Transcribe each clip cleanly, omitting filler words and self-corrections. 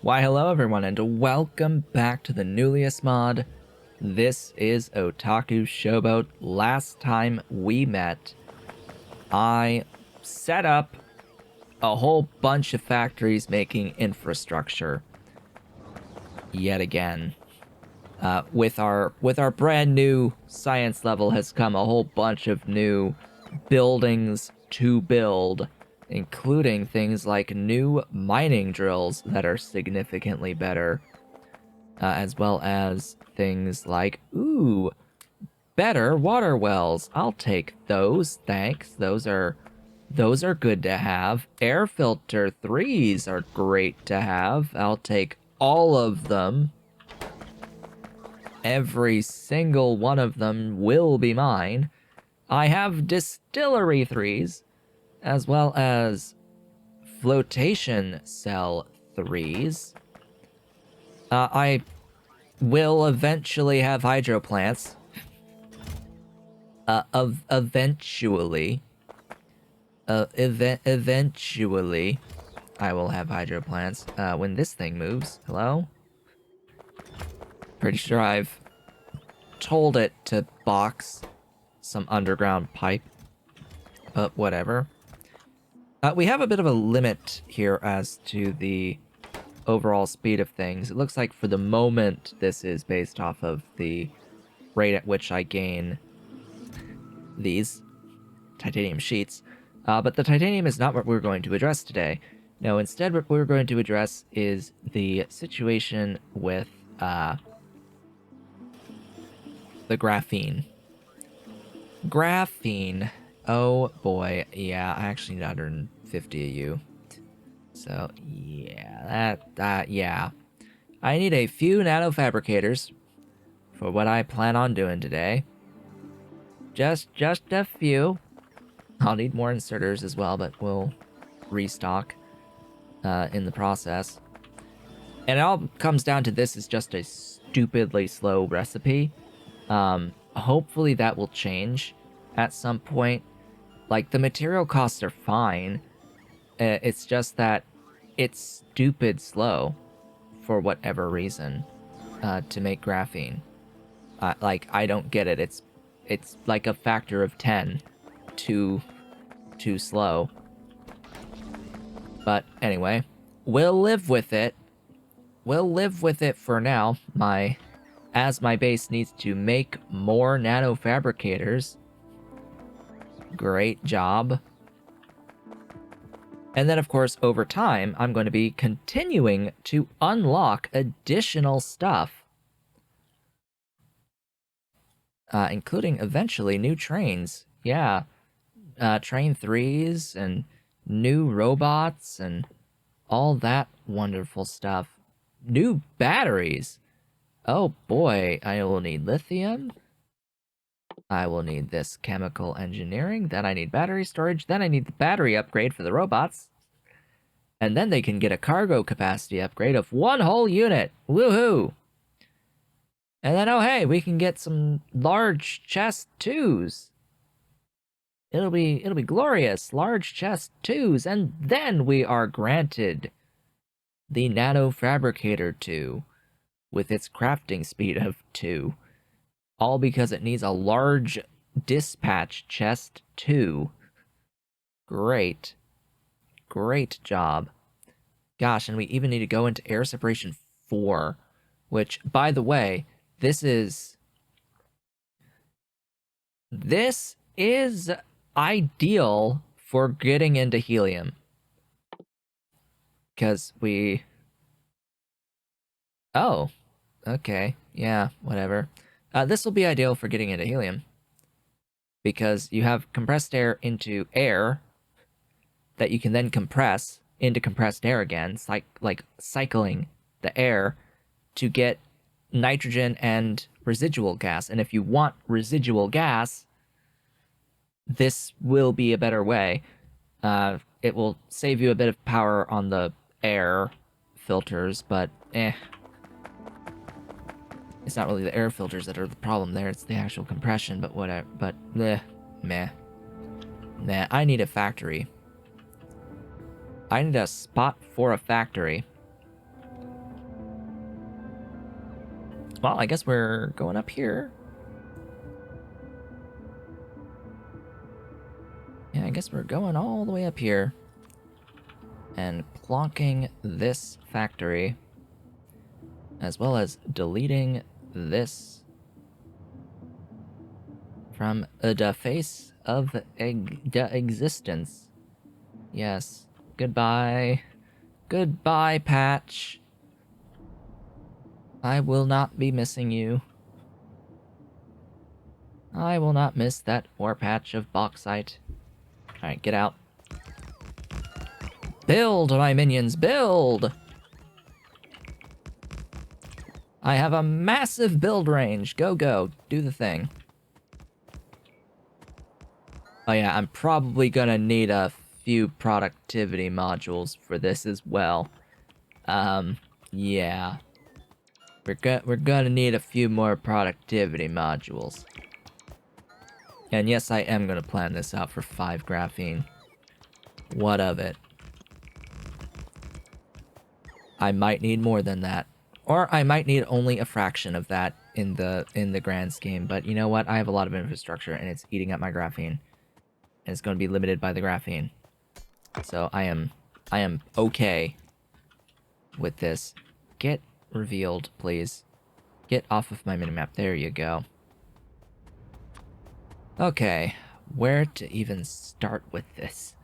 Why hello everyone and welcome back to the Nullius mod. This is Otaku Showboat. Last time we met, I set up a whole bunch of factories making infrastructure. Yet again. With our brand new science level has come a whole bunch of new buildings to build, including things like new mining drills that are significantly better, as well as things like, ooh, better water wells. I'll take those, thanks. Those are good to have. Air filter 3s are great to have. I'll take all of them. Every single one of them will be mine. I have distillery 3s, as well as flotation cell 3s. I will eventually have hydro plants. Eventually, I will have hydro plants. When this thing moves, hello? Pretty sure I've told it to box some underground pipe, but whatever. We have a bit of a limit here as to the overall speed of things. It looks like for the moment this is based off of the rate at which I gain these titanium sheets, but the titanium is not what we're going to address today. No, instead what we're going to address is the situation with the graphene. Graphene. Oh boy, yeah, I actually need 150 of you. So, yeah, yeah. I need a few nanofabricators for what I plan on doing today. Just a few. I'll need more inserters as well, but we'll restock in the process. And it all comes down to this is just a stupidly slow recipe. Hopefully that will change at some point. Like, the material costs are fine. It's just that it's stupid slow for whatever reason to make graphene. Like, I don't get it. It's like a factor of 10 too slow. But anyway, we'll live with it. We'll live with it for now. As my base needs to make more nanofabricators. Great job. And then, of course, over time, I'm going to be continuing to unlock additional stuff. Including, eventually, new trains. Yeah. Train 3s and new robots and all that wonderful stuff. New batteries. Oh boy, I will need lithium. I will need this chemical engineering. Then I need battery storage. Then I need the battery upgrade for the robots. And then they can get a cargo capacity upgrade of 1 whole unit. Woohoo! And then, oh hey, we can get some large chest 2s. It'll be glorious. Large chest 2s. And then we are granted the Nano Fabricator 2 with its crafting speed of 2. All because it needs a large dispatch chest 2. Great. Great job. Gosh, and we even need to go into air separation 4, which, by the way, this is ideal for getting into helium. Because we... Oh, okay, yeah, whatever. This will be ideal for getting into helium. Because you have compressed air into air that you can then compress into compressed air again. It's like cycling the air to get nitrogen and residual gas. And if you want residual gas, this will be a better way. It will save you a bit of power on the air filters, but it's not really the air filters that are the problem there, it's the actual compression, but whatever. But, meh. I need a factory. I need a spot for a factory. Well, I guess we're going up here. Yeah, I guess we're going all the way up here. And plonking this factory, as well as deleting this from the face of the existence. Yes. Goodbye. Goodbye, Patch. I will not be missing you. I will not miss that ore patch of bauxite. Alright, get out. Build, my minions, build! I have a massive build range. Go, go. Do the thing. Oh yeah, I'm probably gonna need a few productivity modules for this as well. Yeah. We're gonna need a few more productivity modules. And yes, I am gonna plan this out for 5 graphene. What of it? I might need more than that. Or I might need only a fraction of that in the grand scheme, but you know what? I have a lot of infrastructure and it's eating up my graphene. And it's gonna be limited by the graphene. So I am okay with this. Get revealed, please. Get off of my minimap. There you go. Okay, where to even start with this?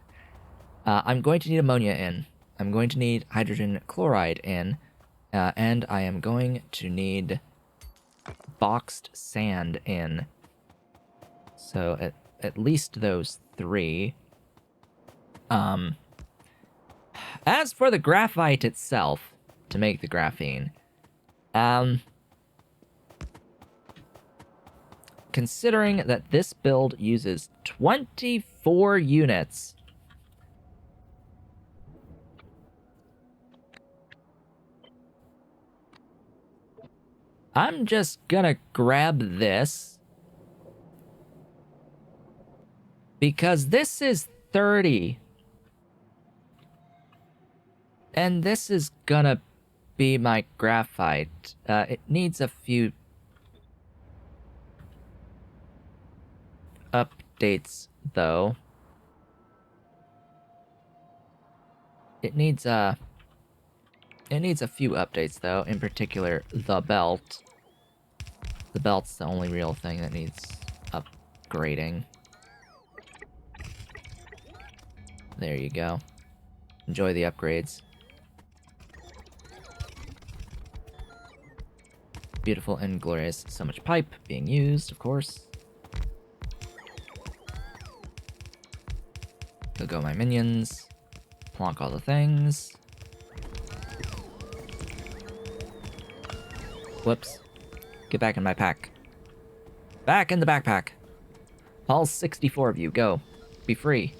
I'm going to need ammonia in. I'm going to need hydrogen chloride in. And I am going to need boxed sand in. So at least those 3. As for the graphite itself, to make the graphene, considering that this build uses 24 units, I'm just gonna grab this, because this is 30. And this is gonna be my graphite. It needs a few updates, though. It needs a few updates, though. In particular, the belt. The belt's the only real thing that needs upgrading. There you go. Enjoy the upgrades. Beautiful and glorious. So much pipe being used, of course. Go my minions. Plonk all the things. Whoops. Get back in my pack. Back in the backpack. All 64 of you, go. Be free.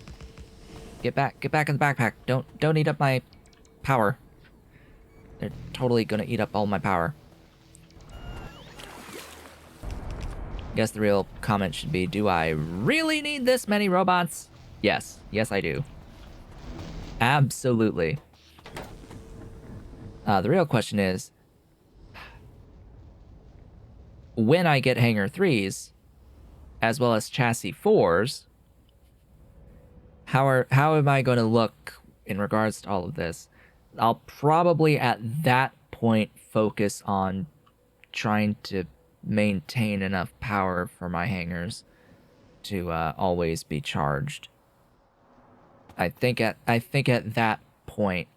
Get back in the backpack. Don't eat up my power. They're totally gonna eat up all my power. Guess the real comment should be, do I really need this many robots? Yes. Yes, I do. Absolutely. The real question is, when I get Hangar 3s, as well as Chassis 4s, how am I going to look in regards to all of this? I'll probably at that point focus on trying to maintain enough power for my hangars to always be charged. I think at that point.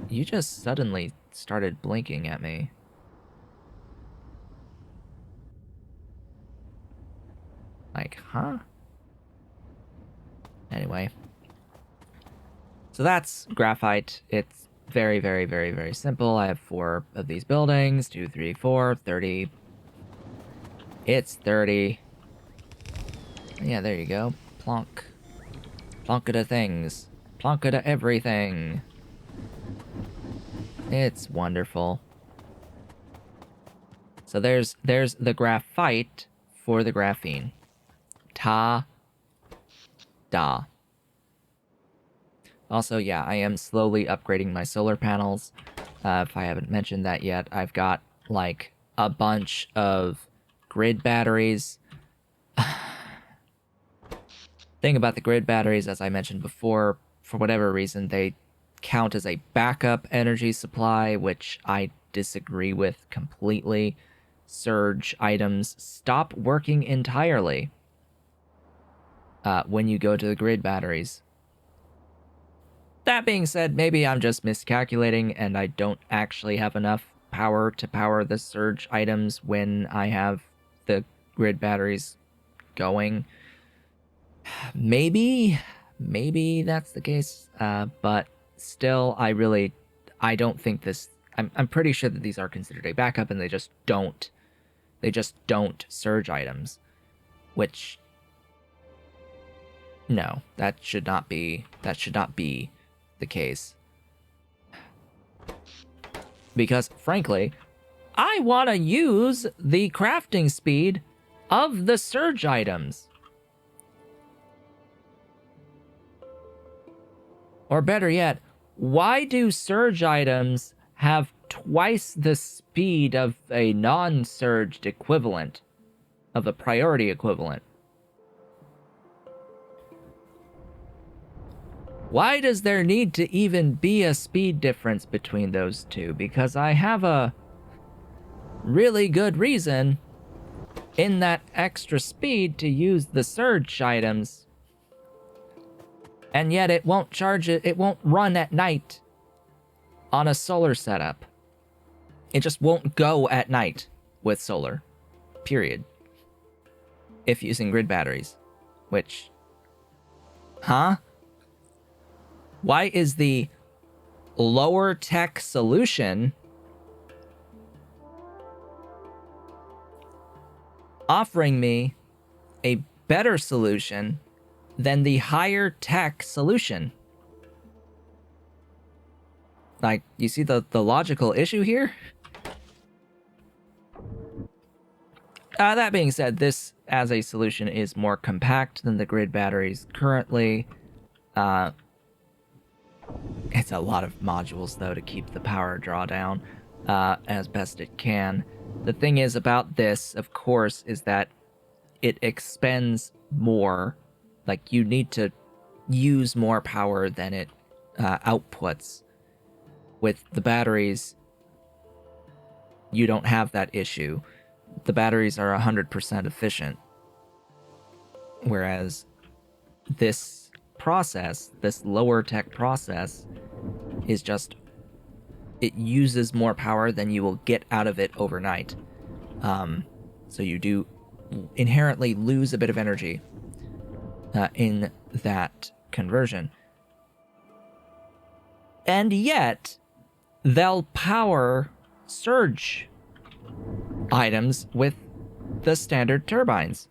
You just suddenly started blinking at me. Like, huh? Anyway. So that's graphite. It's very, very, very, very simple. I have 4 of these buildings. 2, 3, 4, 30. It's 30. Yeah, there you go. Plonk. Plonka to things. Plonka to everything. It's wonderful. So there's the graphite for the graphene. Ta-da. Also, yeah, I am slowly upgrading my solar panels. If I haven't mentioned that yet, I've got, like, a bunch of grid batteries. Thing about the grid batteries, as I mentioned before, for whatever reason, they count as a backup energy supply, which I disagree with completely. Surge items stop working entirely when you go to the grid batteries. That being said, maybe I'm just miscalculating and I don't actually have enough power to power the surge items when I have the grid batteries going. Maybe that's the case, but still, I don't think this. I'm pretty sure that these are considered a backup, and they just don't surge items, which no, that should not be the case. Because frankly, I want to use the crafting speed of the surge items. Or better yet, why do surge items have twice the speed of a non-surged equivalent, of a priority equivalent? Why does there need to even be a speed difference between those two? Because I have a really good reason in that extra speed to use the surge items. And yet it won't charge it, it won't run at night on a solar setup. It just won't go at night with solar, period. If using grid batteries, which, huh? Why is the lower tech solution offering me a better solution than the higher tech solution? Like, you see the logical issue here? That being said, this as a solution is more compact than the grid batteries currently. It's a lot of modules, though, to keep the power draw down as best it can. The thing is about this, of course, is that it expends more. Like, you need to use more power than it outputs. With the batteries, you don't have that issue. The batteries are 100% efficient. Whereas this process, this lower tech process, is just, it uses more power than you will get out of it overnight. So you do inherently lose a bit of energy in that conversion. And yet, they'll power surge items with the standard turbines.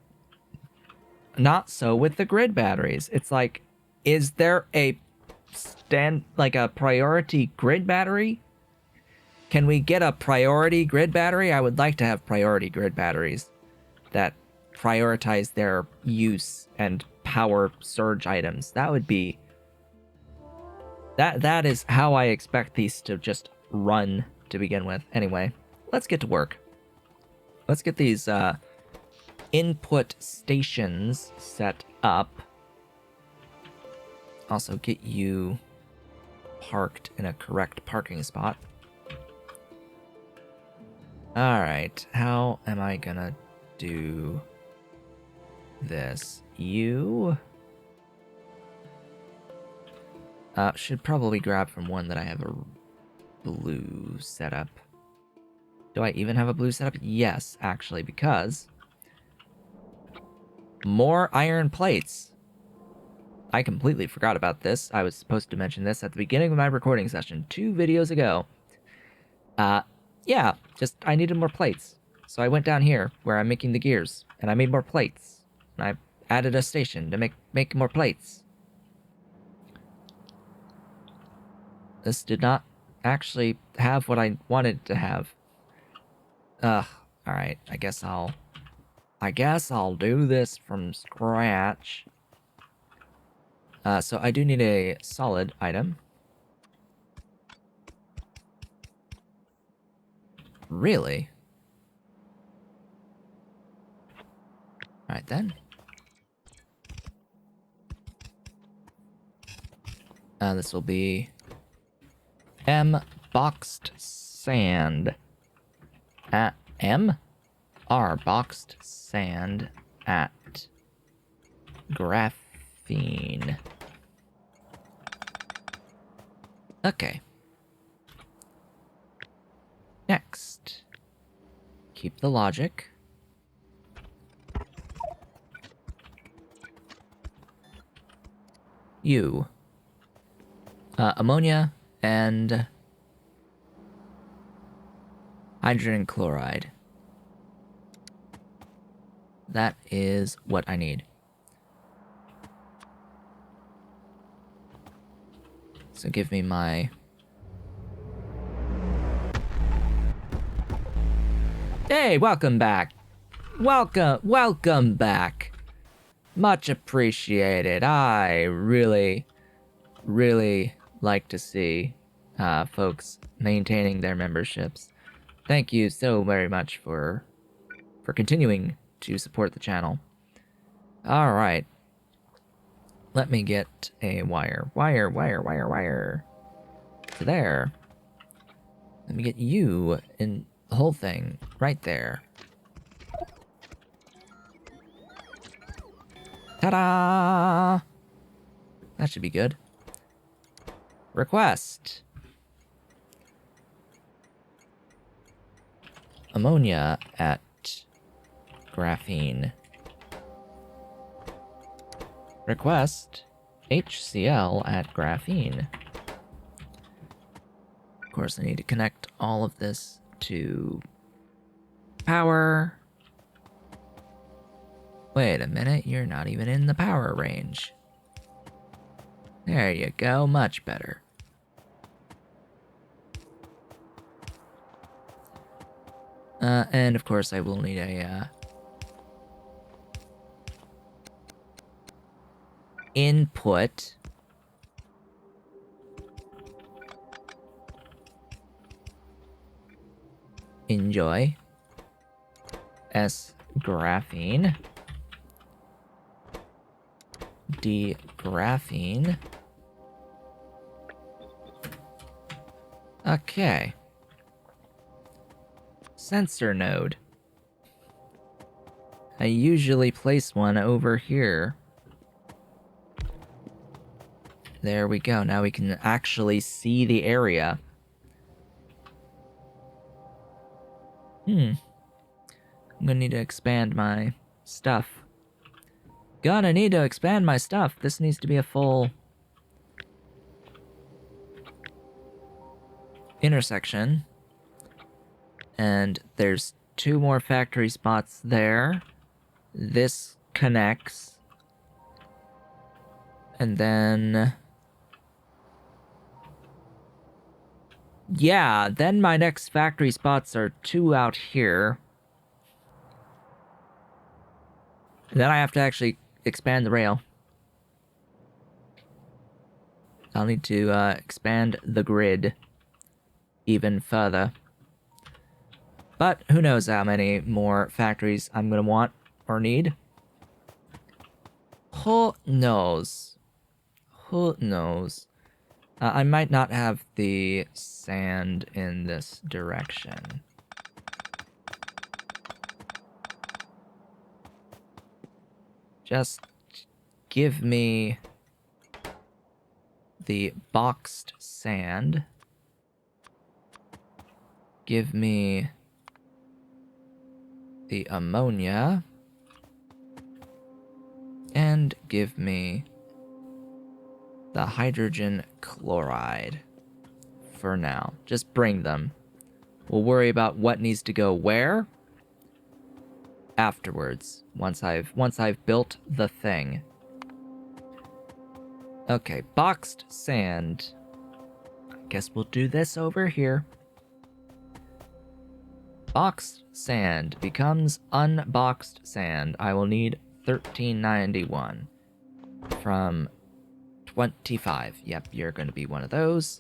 Not so with the grid batteries. It's like, is there a priority grid battery? Can we get a priority grid battery? I would like to have priority grid batteries that prioritize their use and power surge items. That would be... That is how I expect these to just run to begin with. Anyway, let's get to work. Let's get these input stations set up. Also, get you parked in a correct parking spot. Alright, how am I gonna do this? You... should probably grab from one that I have a blue setup. Do I even have a blue setup? Yes, actually, because... more iron plates. I completely forgot about this. I was supposed to mention this at the beginning of my recording session 2 videos ago. Yeah, just I needed more plates. So I went down here where I'm making the gears, and I made more plates. And I added a station to make more plates. This did not actually have what I wanted to have. Alright, I guess I'll do this from scratch. So I do need a solid item. Really? Alright then. This will be M boxed sand at M R boxed sand at graphene. Okay. Next. Keep the logic. You. Ammonia and hydrogen chloride. That is what I need. So give me my... Hey, welcome back. Welcome back. Much appreciated. I really like to see folks maintaining their memberships. Thank you so very much for continuing to support the channel. All right. Let me get a wire. To there. Let me get you in the whole thing right there. Ta-da! That should be good. Request. Ammonia at graphene. Request HCl at graphene. Of course, I need to connect all of this to power. Wait a minute, you're not even in the power range. There you go, much better. And of course I will need a input. Enjoy. S graphene. D graphene. Okay. Sensor node. I usually place one over here. There we go. Now we can actually see the area. I'm gonna need to expand my stuff. Gonna need to expand my stuff. This needs to be a full intersection. And there's 2 more factory spots there. This connects. And then... yeah, then my next factory spots are 2 out here. Then I have to actually expand the rail. I'll need to expand the grid even further. But who knows how many more factories I'm gonna want or need. Who knows? Who knows? I might not have the sand in this direction. Just give me the boxed sand. Give me the ammonia. And give me the hydrogen chloride for now. Just bring them. We'll worry about what needs to go where afterwards, once I've built the thing. Okay, boxed sand. I guess we'll do this over here. Boxed sand becomes unboxed sand. I will need 1391 from 25. Yep, you're going to be one of those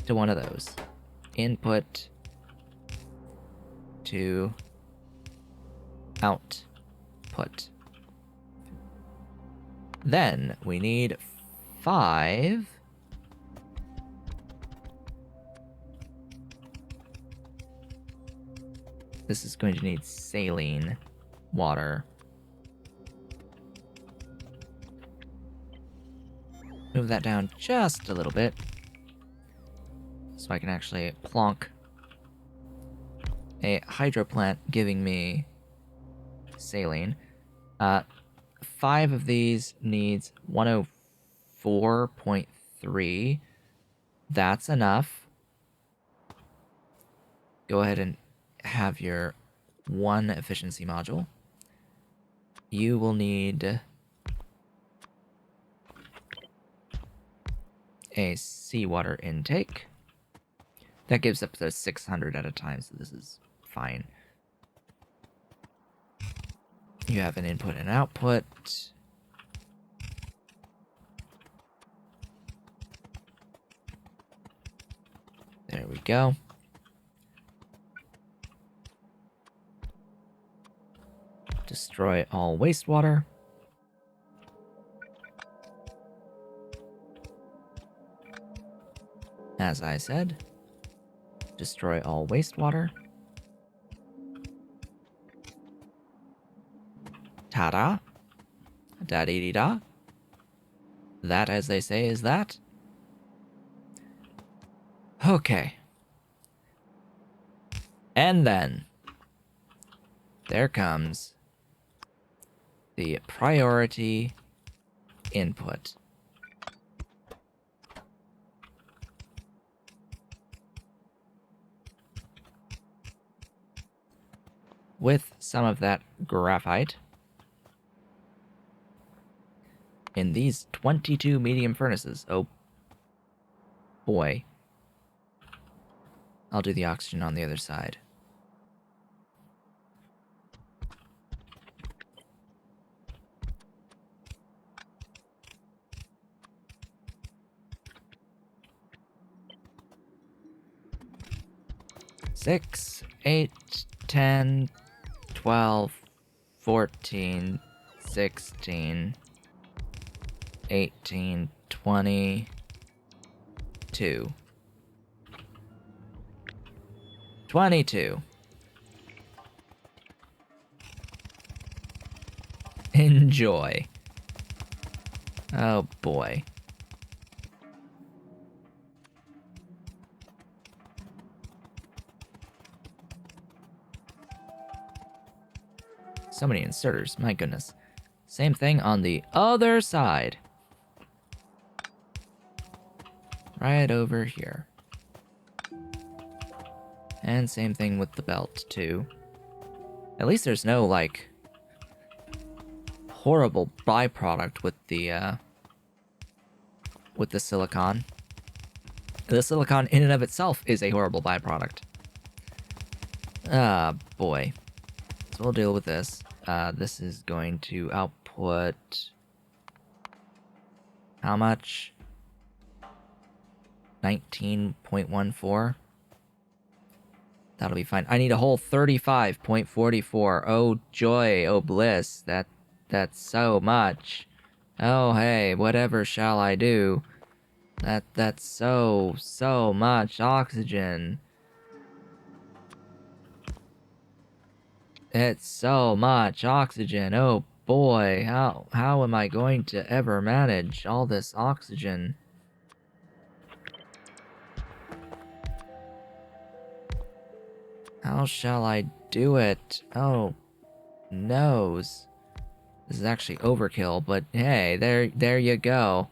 to one of those. Input to output. Then we need 5 This is going to need saline water. Move that down just a little bit so I can actually plonk a hydro plant giving me saline. 5 of these needs 104.3. That's enough. Go ahead and have your 1 efficiency module. You will need a seawater intake. That gives up to 600 at a time, so this is fine. You have an input and output. There we go. Destroy all wastewater. As I said, destroy all wastewater. Ta-da. Da-dee-dee-da. That, as they say, is that. Okay. And then there comes the priority input. With some of that graphite in these 22 medium furnaces. Oh boy. I'll do the oxygen on the other side. Six, 8, 10, 12, 14, 16, 18, 22. 22. Enjoy. Oh boy. So many inserters, my goodness. Same thing on the other side. Right over here. And same thing with the belt, too. At least there's no, like, horrible byproduct with the silicon. The silicon in and of itself is a horrible byproduct. Ah, boy. So we'll deal with this. This is going to output... how much? 19.14? That'll be fine. I need a whole 35.44. Oh joy, oh bliss. That's so much. Oh hey, whatever shall I do? That's so much oxygen. It's so much oxygen. Oh boy, how am I going to ever manage all this oxygen? How shall I do it? Oh, noes. This is actually overkill, but hey, there you go.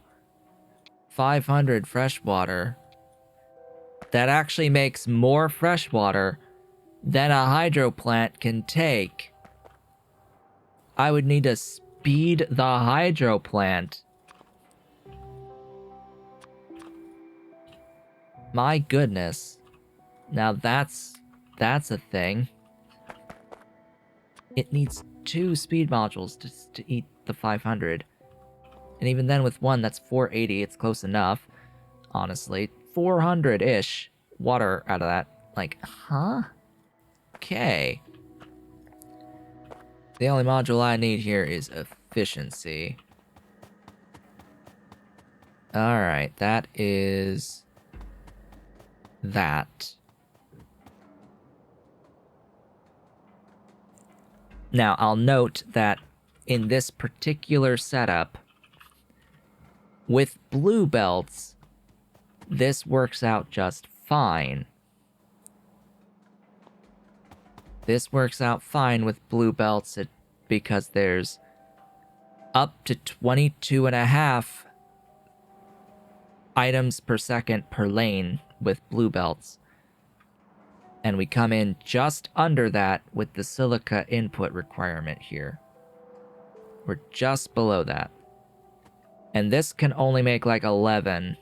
500 freshwater. That actually makes more freshwater than a hydro plant can take. I would need to speed the hydro plant. My goodness. Now that's a thing. It needs 2 speed modules to eat the 500. And even then with 1, that's 480. It's close enough, honestly. 400-ish water out of that. Like, huh? Okay. The only module I need here is efficiency. Alright, that is... that. Now, I'll note that in this particular setup, with blue belts, this works out just fine. This works out fine with blue belts because there's up to 22.5 items per second per lane with blue belts. And we come in just under that with the silica input requirement here. We're just below that. And this can only make like 11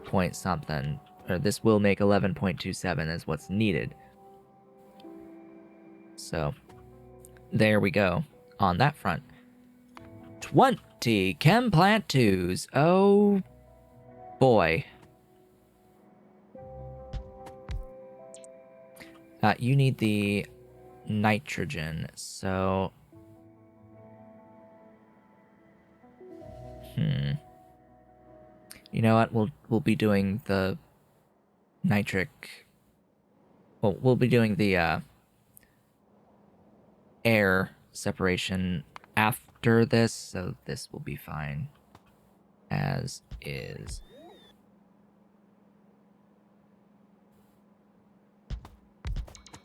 point something. Or this will make 11.27 is what's needed. So, there we go on that front. 20 chem plant 2s. Oh boy. You need the nitrogen, so... You know what? We'll be doing the nitric... Well, we'll be doing the air separation after this, so this will be fine as is.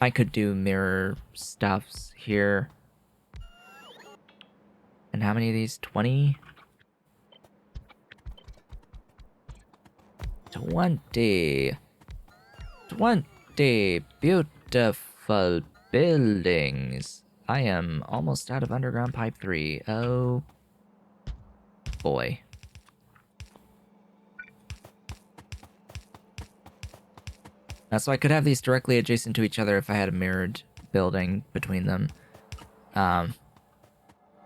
I could do mirror stuffs here. And how many of these? 20? 20. 20 beautiful buildings. I am almost out of underground pipe 3. Oh boy. So I could have these directly adjacent to each other if I had a mirrored building between them.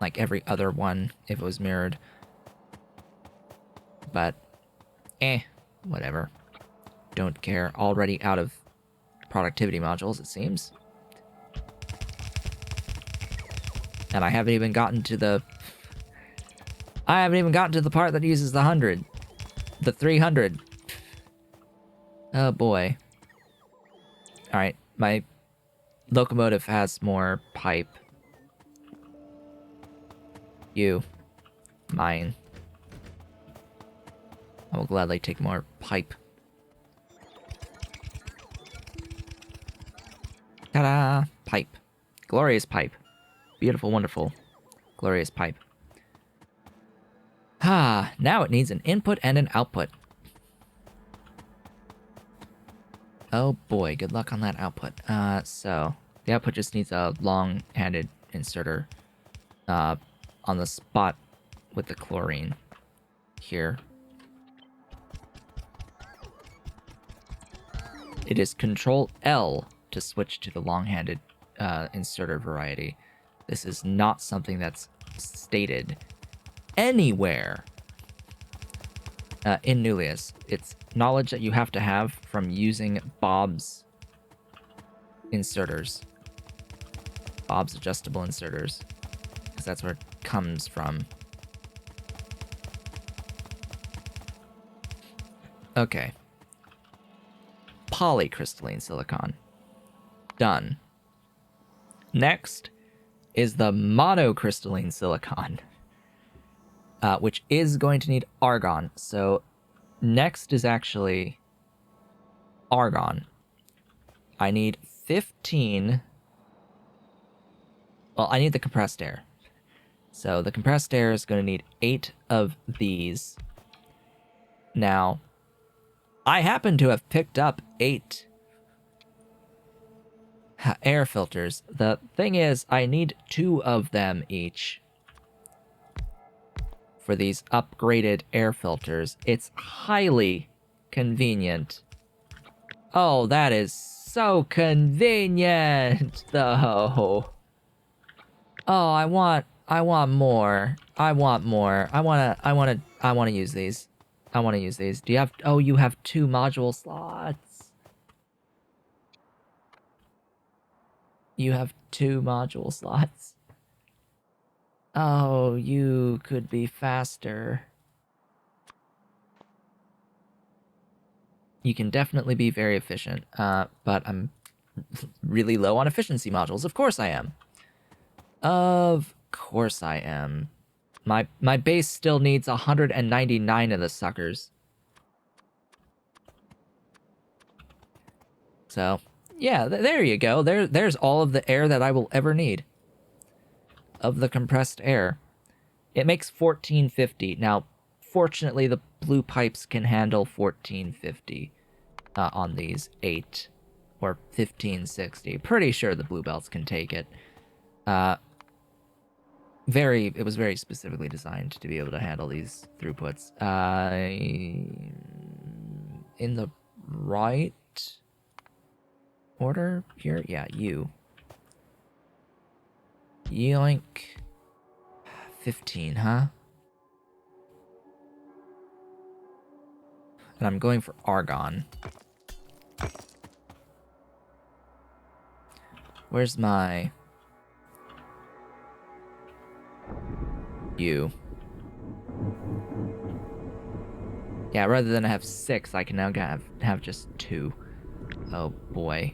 Like every other one, if it was mirrored. But, whatever. Don't care. Already out of productivity modules, it seems. And I haven't even gotten to the... I haven't even gotten to the part that uses the 100. The 300. Oh boy. Alright, my locomotive has more pipe. You. Mine. I will gladly take more pipe. Ta-da! Pipe. Glorious pipe. Beautiful, wonderful. Glorious pipe. Ah, now it needs an input and an output. Oh boy, good luck on that output. So, the output just needs a long-handed inserter on the spot with the chlorine here. It is Control L to switch to the long-handed inserter variety. This is not something that's stated anywhere in Nullius. It's knowledge that you have to have from using Bob's inserters. Bob's adjustable inserters. Because that's where it comes from. Okay. Polycrystalline silicon. Done. Next is the monocrystalline silicon. Which is going to need argon. So next is actually argon. I need 15... Well, I need the compressed air. So the compressed air is going to need 8 of these. Now, I happen to have picked up 8 air filters. The thing is, I need 2 of them each. For these upgraded air filters. It's highly convenient. Oh, that is so convenient, though. Oh, I want more. I want more. I wanna use these. I wanna use these. Do you have... Oh, you have 2 module slots. You have 2 module slots. Oh, you could be faster. You can definitely be very efficient, but I'm really low on efficiency modules. Of course I am. Of course I am. My base still needs 199 of the suckers. So, yeah, there you go. There's all of the air that I will ever need. Of the compressed air. It makes 1450. Now, fortunately, the blue pipes can handle 1450 on these 8 or 1560. Pretty sure the blue belts can take it. It was very specifically designed to be able to handle these throughputs. In the right order here? Yeah, you. Yoink. 15, huh? And I'm going for argon. Where's my... you? Yeah, rather than have 6, I can now have just 2. Oh boy.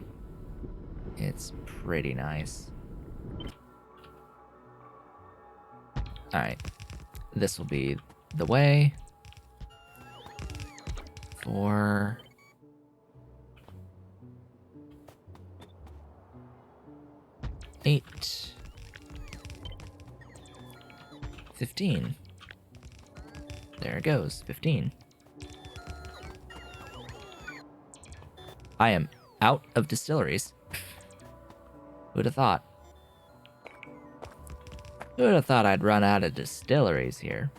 It's pretty nice. Alright. This will be the way. 4... 8... 15. There it goes, 15. I am out of distilleries. Who'd have thought? Who'd have thought I'd run out of distilleries here?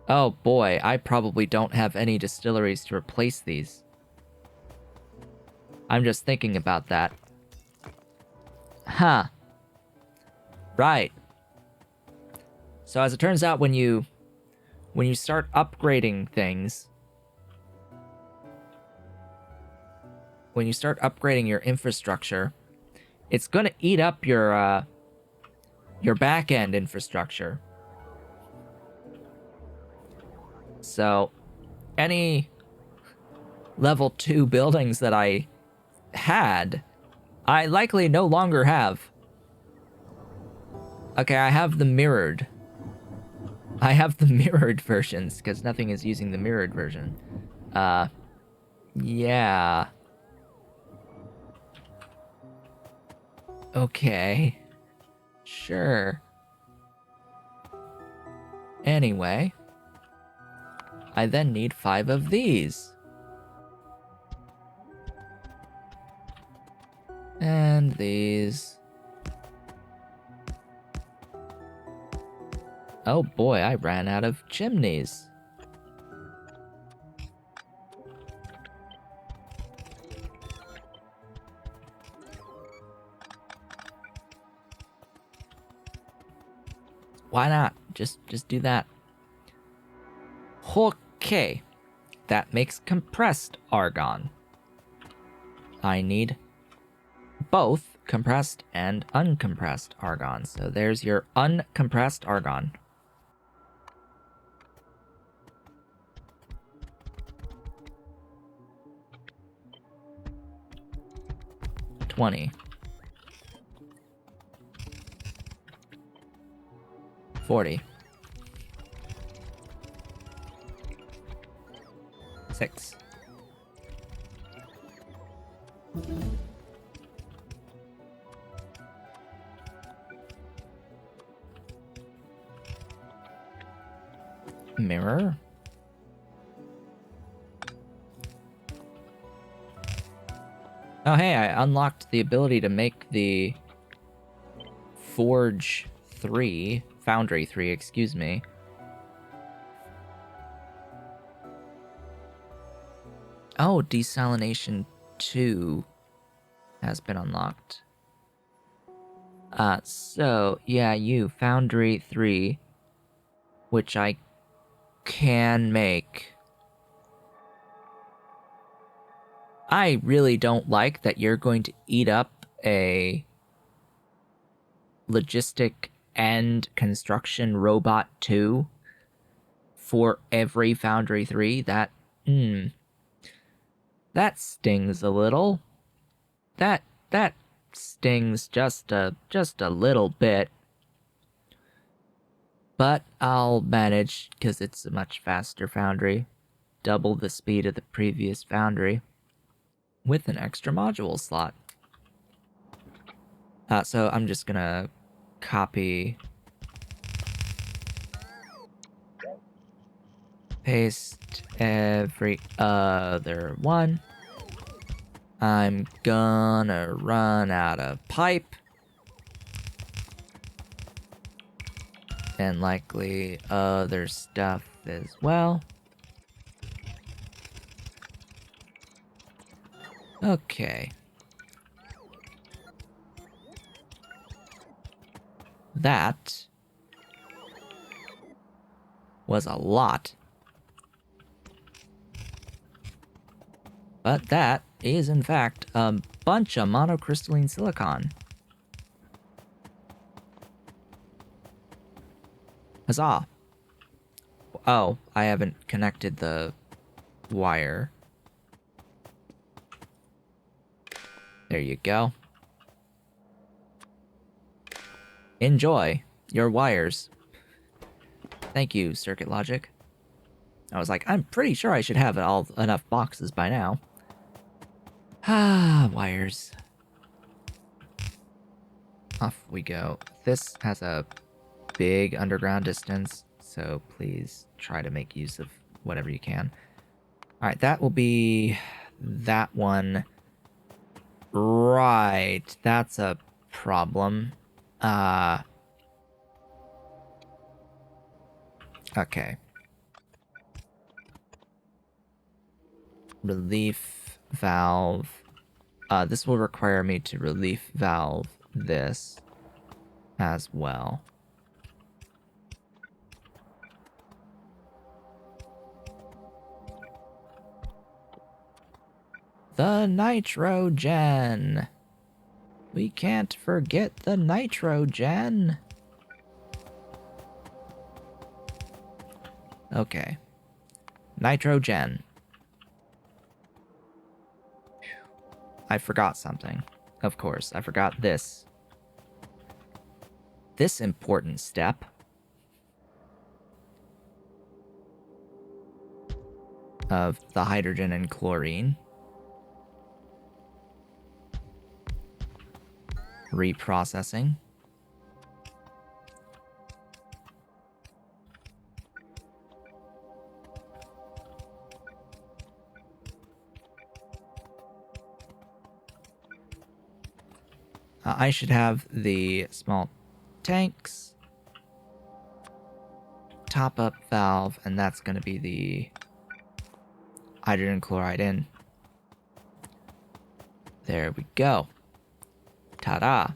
Oh boy, I probably don't have any distilleries to replace these. I'm just thinking about that. Huh. Right. So as it turns out, when you start upgrading things, when you start upgrading your infrastructure, it's gonna eat up your back-end infrastructure. So, any level 2 buildings that I had, I likely no longer have. Okay, I have the mirrored. I have the mirrored versions, because nothing is using the mirrored version. Yeah. Okay. Sure. Anyway. I then need 5 of these. And these. Oh boy, I ran out of chimneys. Why not? Just do that. Okay. That makes compressed argon. I need both compressed and uncompressed argon. So there's your uncompressed argon. $20. 40. 6. Mirror. Oh hey, I unlocked the ability to make the Forge 3, Foundry 3, excuse me. Oh, Desalination 2 has been unlocked. So, yeah, you, Foundry 3, which I can make. I really don't like that you're going to eat up a logistic and construction robot 2 for every Foundry 3, that stings a little. That stings just a little bit. But I'll manage, because it's a much faster Foundry. Double the speed of the previous Foundry with an extra module slot. So I'm just gonna copy, paste every other one. I'm gonna run out of pipe. And likely other stuff as well. Okay. That was a lot. But that is, in fact, a bunch of monocrystalline silicon. Huzzah! Oh, I haven't connected the wire. There you go. Enjoy your wires. Thank you, circuit logic. I was like, I'm pretty sure I should have all enough boxes by now. Ah, wires. Off we go. This has a big underground distance, so please try to make use of whatever you can. Alright, that will be that one. Right, that's a problem. Okay. Relief valve. This will require me to relief valve this as well. The nitrogen. We can't forget the nitrogen. Okay. Nitrogen. I forgot something. Of course, I forgot this. This important step. Of the hydrogen and chlorine. Reprocessing. I should have the small tanks, top up valve, and that's going to be the hydrogen chloride in. There we go. Ta-da.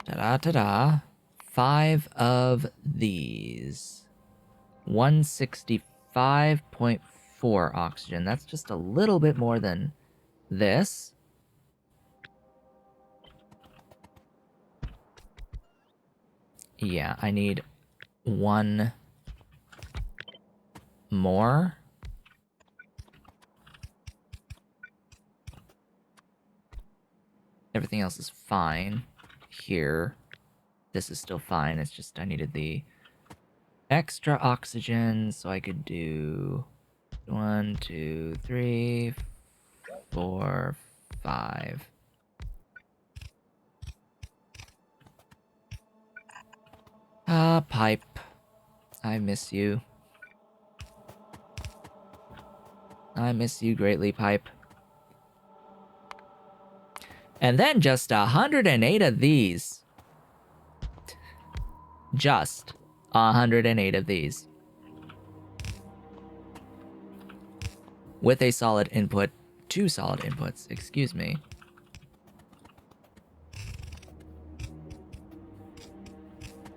Ta-da, ta-da. 5 of these. 165.4 oxygen. That's just a little bit more than this. Yeah, I need one more. Everything else is fine here. This is still fine. It's just I needed the extra oxygen so I could do 1, 2, 3, 4, 5. Pipe. I miss you. I miss you greatly, Pipe. And then just 108 of these. Just 108 of these. With a solid input, 2 solid inputs, excuse me.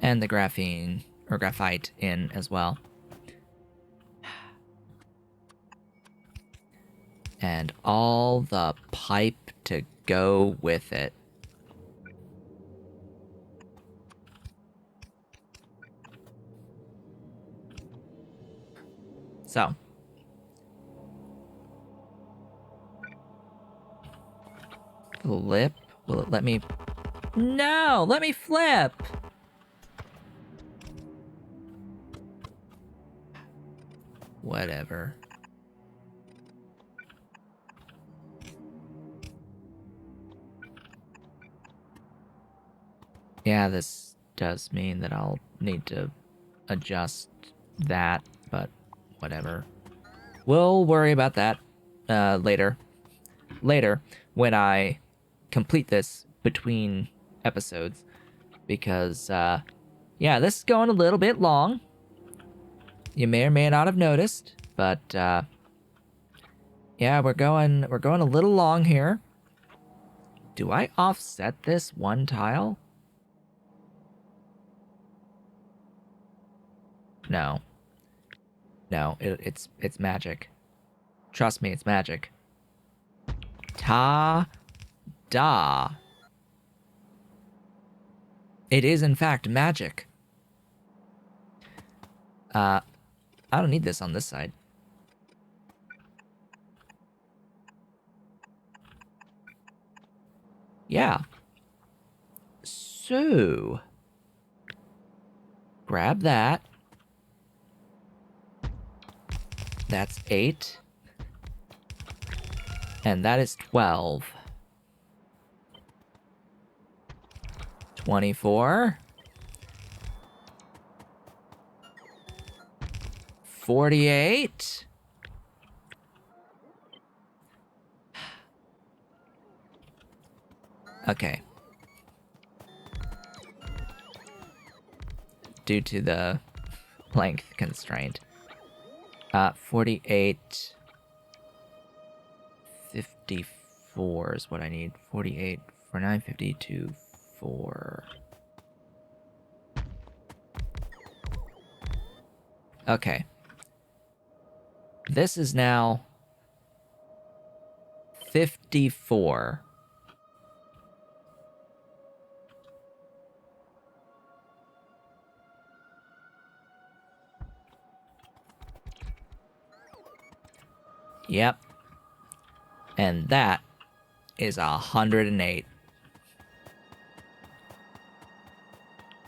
And the graphene, or graphite, in as well. and all the pipe to go with it. So, flip. Will it let me? No, let me flip. Whatever. Yeah, this does mean that I'll need to adjust that, but whatever. We'll worry about that later. Later, when I complete this between episodes, because yeah, this is going a little bit long. You may or may not have noticed, but yeah, we're going a little long here. Do I offset this one tile? No. No, it's magic. Trust me, it's magic. Ta-da! It is, in fact, magic. I don't need this on this side. Yeah. So... grab that. That's 8. And that is 12. 24. 48. Okay. Due to the length constraint. 48. 54 is what I need. 48 for 952 4. Okay. This is now 54. Yep. And that is 108.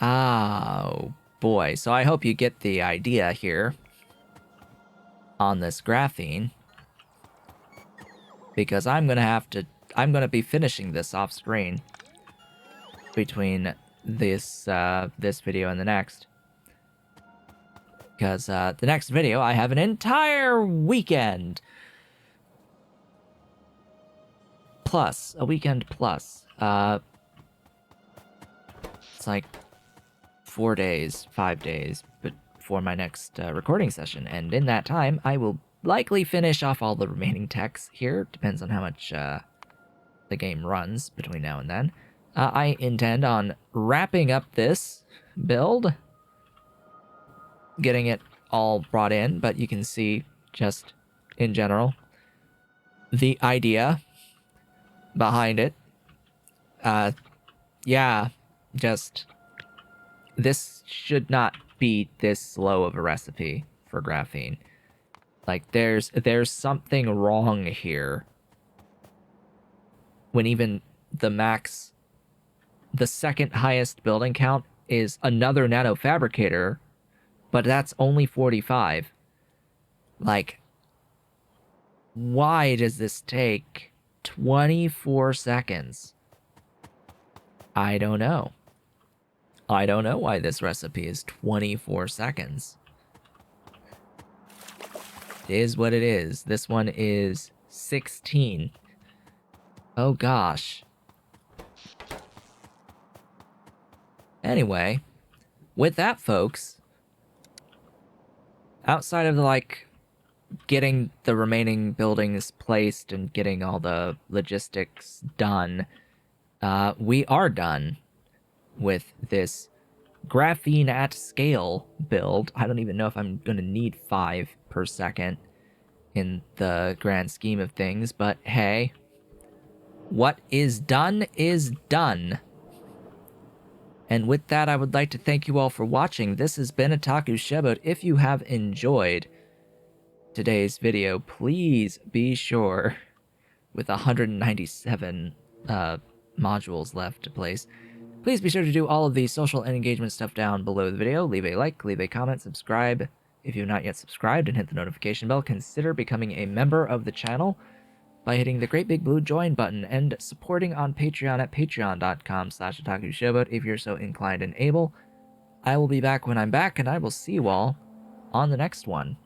Oh boy. So I hope you get the idea here on this graphene, because I'm gonna be finishing this off screen between this this video and the next, because the next video I have an entire weekend plus a weekend plus. It's like 4 days, 5 days, but for my next recording session, and in that time I will likely finish off all the remaining techs here. Depends on how much the game runs between now and then. I intend on wrapping up this build, getting it all brought in, but you can see just in general the idea behind it. Yeah, just this should not be this slow of a recipe for graphene. Like, there's something wrong here when even the second highest building count is another nanofabricator, but that's only 45. Like, why does this take 24 seconds? I don't know. I don't know why this recipe is 24 seconds. It is what it is. This one is 16. Oh gosh. Anyway, with that, folks, outside of like getting the remaining buildings placed and getting all the logistics done, we are done with this graphene at scale build. I don't even know if I'm gonna need 5 per second in the grand scheme of things, but hey, what is done is done. And with that, I would like to thank you all for watching. This has been Otaku Shebot. If you have enjoyed today's video, please be sure, with 197 modules left to place, please be sure to do all of the social and engagement stuff down below the video. Leave a like, leave a comment, subscribe if you've not yet subscribed, and hit the notification bell. Consider becoming a member of the channel by hitting the great big blue join button and supporting on Patreon at patreon.com/otakushowboat if you're so inclined and able. I will be back when I'm back, and I will see you all on the next one.